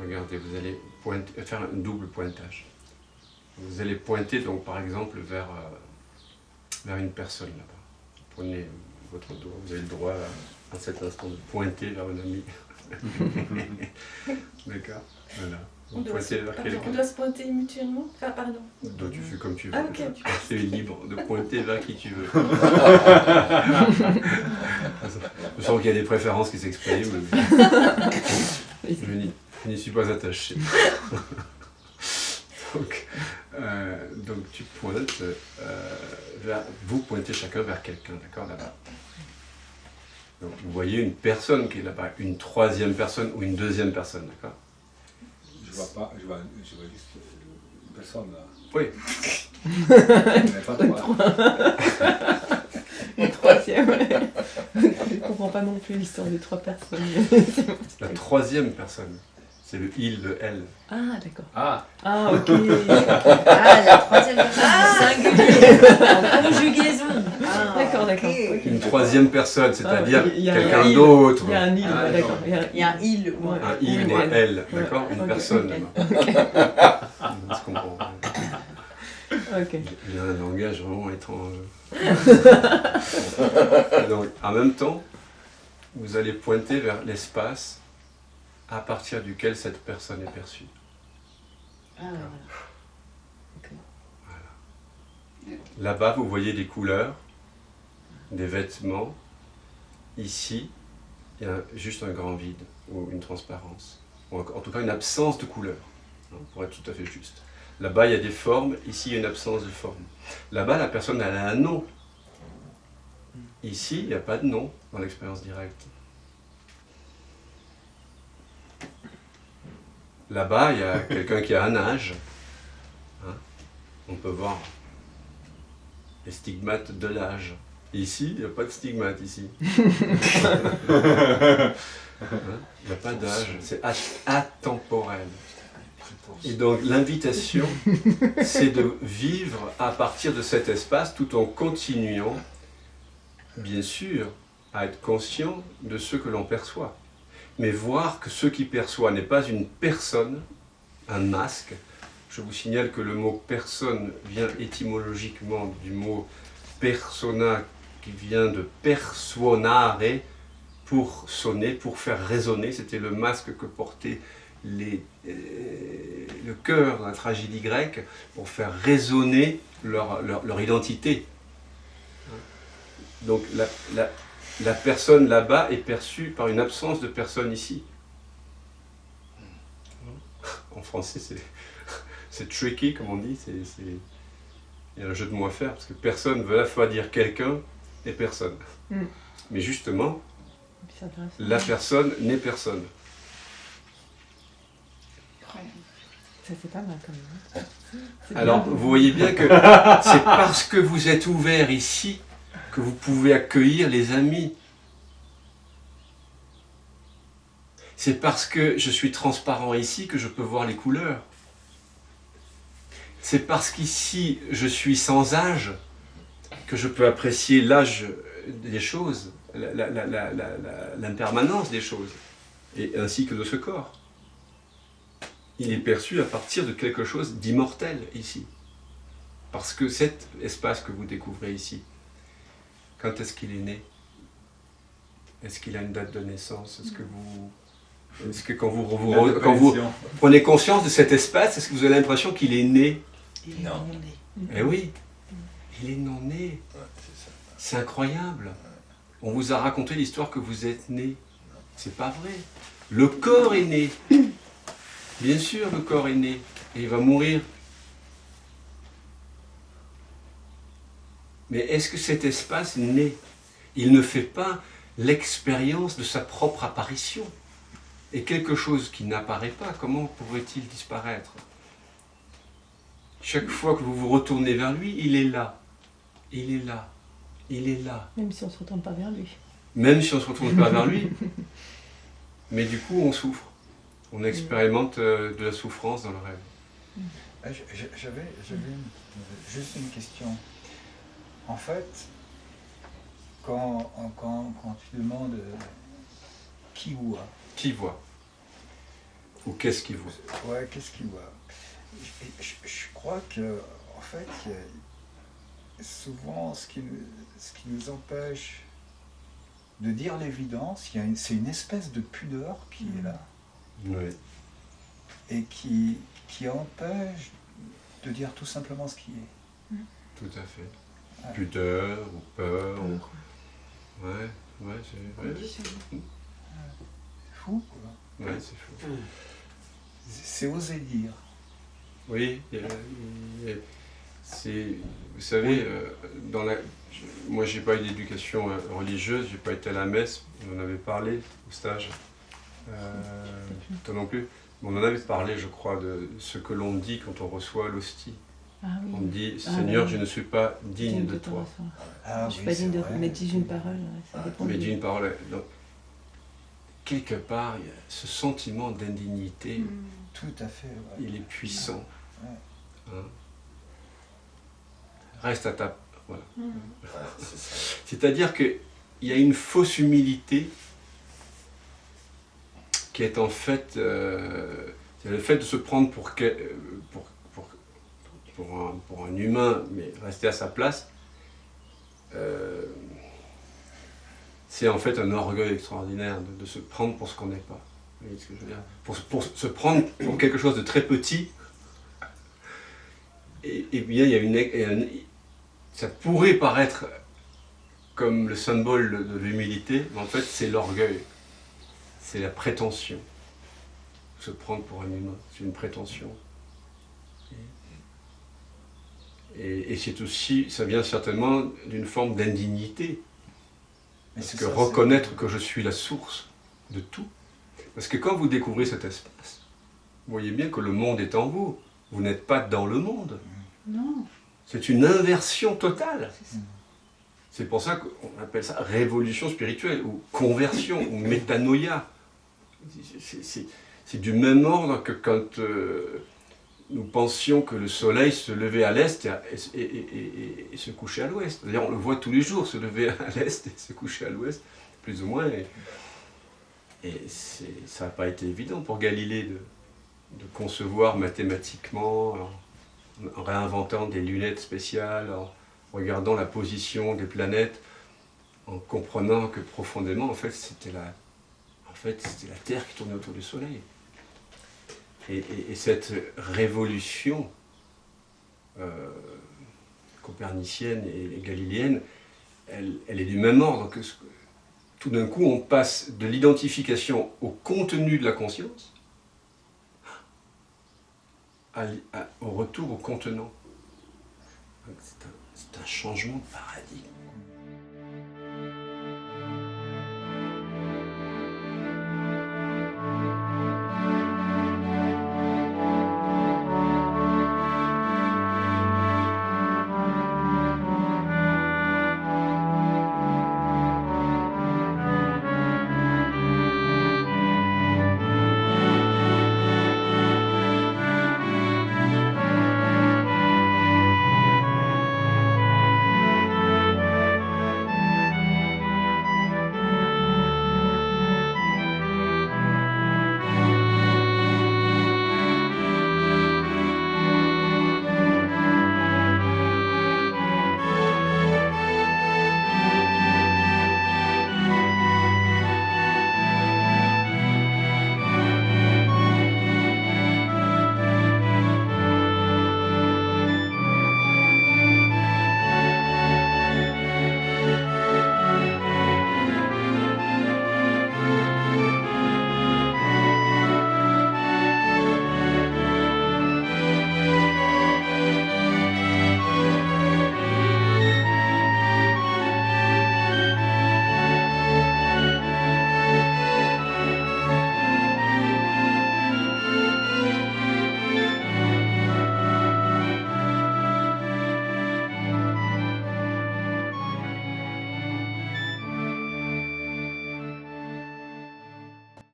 regardez, vous allez faire un double pointage. Vous allez pointer donc par exemple vers une personne là-bas. Prenez votre doigt, vous avez le droit à cet instant de pointer vers un ami. D'accord. Voilà. On doit se pointer mutuellement. Enfin, pardon. Donc tu fais comme tu veux. Ah, okay. Tu es libre de pointer vers qui tu veux. Je sens qu'il y a des préférences qui s'expriment. Je n'y suis pas attaché. Donc tu pointes vous pointez chacun vers quelqu'un, d'accord, là-bas. Donc vous voyez une personne qui est là-bas, une troisième personne ou une deuxième personne, d'accord. Je vois juste une personne là. Oui. Mais pas trois. Une troisième. Je ne comprends pas non plus l'histoire des trois personnes. La troisième personne, c'est le il, le elle. Ah, d'accord. Ah, ok. La troisième personne du singulier, en conjugaison. D'accord. Okay. Une troisième personne, c'est-à-dire quelqu'un il. d'autre. Il y a un il, d'accord. Il y a un il. Ouais. Un il ou un elle, d'accord. Une personne. On se comprend. Ok. Il y a un langage vraiment étrange. Donc, en même temps, vous allez pointer vers l'espace à partir duquel cette personne est perçue. Voilà. Voilà. Là-bas, vous voyez des couleurs, des vêtements. Ici, il y a juste un grand vide ou une transparence. Ou en tout cas, une absence de couleur, pour être tout à fait juste. Là-bas, il y a des formes. Ici, il y a une absence de forme. Là-bas, la personne elle a un nom. Ici, il n'y a pas de nom dans l'expérience directe. Là-bas, il y a quelqu'un qui a un âge. On peut voir les stigmates de l'âge. Ici, il n'y a pas de stigmates ici. Il n'y a pas d'âge. C'est atemporel. Et donc l'invitation, c'est de vivre à partir de cet espace tout en continuant, bien sûr, à être conscient de ce que l'on perçoit. Mais voir que ce qui perçoit n'est pas une personne, un masque. Je vous signale que le mot personne vient étymologiquement du mot persona, qui vient de persuonare, pour sonner, pour faire résonner. C'était le masque que portait le cœur de la tragédie grecque pour faire résonner leur identité. Donc la personne là-bas est perçue par une absence de personne ici. En français, c'est tricky, comme on dit. Il y a un jeu de mots à faire, parce que personne veut à la fois dire quelqu'un et personne. Mais justement, la personne n'est personne. Ça, c'est pas mal quand même. Alors, vous voyez bien que c'est parce que vous êtes ouvert ici que vous pouvez accueillir les amis. C'est parce que je suis transparent ici que je peux voir les couleurs. C'est parce qu'ici, je suis sans âge que je peux apprécier l'âge des choses, l'impermanence des choses, et ainsi que de ce corps. Il est perçu à partir de quelque chose d'immortel ici. Parce que cet espace que vous découvrez ici, quand est-ce qu'il est né? Est-ce qu'il a une date de naissance? Est-ce que quand vous prenez conscience de cet espace, est-ce que vous avez l'impression qu'il est né? Non. Eh oui, il est non né. C'est incroyable. On vous a raconté l'histoire que vous êtes né. C'est pas vrai. Le corps est né. Bien sûr, le corps est né. Et il va mourir. Mais est-ce que cet espace naît? Il ne fait pas l'expérience de sa propre apparition. Et quelque chose qui n'apparaît pas, comment pourrait-il disparaître? Chaque fois que vous vous retournez vers lui, il est là. Il est là. Il est là. Même si on ne se retourne pas vers lui. Même si on ne se retourne pas vers lui. Mais du coup, on souffre. On expérimente de la souffrance dans le rêve. J'avais juste une question. En fait, quand tu demandes qui voit, Ou qu'est-ce qui voit? Ouais, qu'est-ce qu'il voit? Je crois que, en fait, il y a souvent ce qui nous empêche de dire l'évidence, c'est une espèce de pudeur qui est là Oui. et qui empêche de dire tout simplement ce qui est. Tout à fait. Ouais. Pudeur ou peur. Ou... Ouais, c'est... Ouais. Fou, quoi. Ouais, c'est fou. C'est oser dire. Oui, c'est... Vous savez, moi j'ai pas eu d'éducation religieuse, j'ai pas été à la messe, on en avait parlé au stage. Toi non plus. On en avait parlé, je crois, de ce que l'on dit quand on reçoit l'hostie. Ah oui. On dit, Seigneur, oui. je ne suis pas digne de te toi. recevoir. Ah, Je suis oui, pas digne de vrai. mais dis une parole, ça dépend. Mais dis une parole. Donc, quelque part, il y a ce sentiment d'indignité, Tout à fait, ouais. il est puissant. Ouais. Hein. Reste à ta... Voilà. C'est ça. C'est-à-dire qu'il y a une fausse humilité qui est en fait... c'est le fait de se prendre pour un humain, mais rester à sa place. C'est en fait un orgueil extraordinaire de se prendre pour ce qu'on n'est pas. Vous voyez ce que je veux dire? Pour se prendre pour quelque chose de très petit. Et bien, ça pourrait paraître comme le symbole de l'humilité, mais en fait, c'est l'orgueil. C'est la prétention. Se prendre pour un humain, c'est une prétention. Et c'est aussi, ça vient certainement d'une forme d'indignité. Mais Parce c'est que ça, reconnaître que je suis la source de tout. Parce que quand vous découvrez cet espace, vous voyez bien que le monde est en vous. Vous n'êtes pas dans le monde. Non. C'est une inversion totale. C'est ça. C'est pour ça qu'on appelle ça révolution spirituelle, ou conversion, ou métanoïa. C'est du même ordre que quand nous pensions que le soleil se levait à l'est et se couchait à l'ouest. D'ailleurs, on le voit tous les jours, se lever à l'est et se coucher à l'ouest, plus ou moins. Et ça n'a pas été évident pour Galilée de concevoir mathématiquement, en réinventant des lunettes spéciales, en regardant la position des planètes, en comprenant que profondément, en fait, c'était la Terre qui tournait autour du Soleil. Et cette révolution copernicienne et galiléenne, elle est du même ordre que tout d'un coup on passe de l'identification au contenu de la conscience au retour au contenant. C'est un changement de paradigme.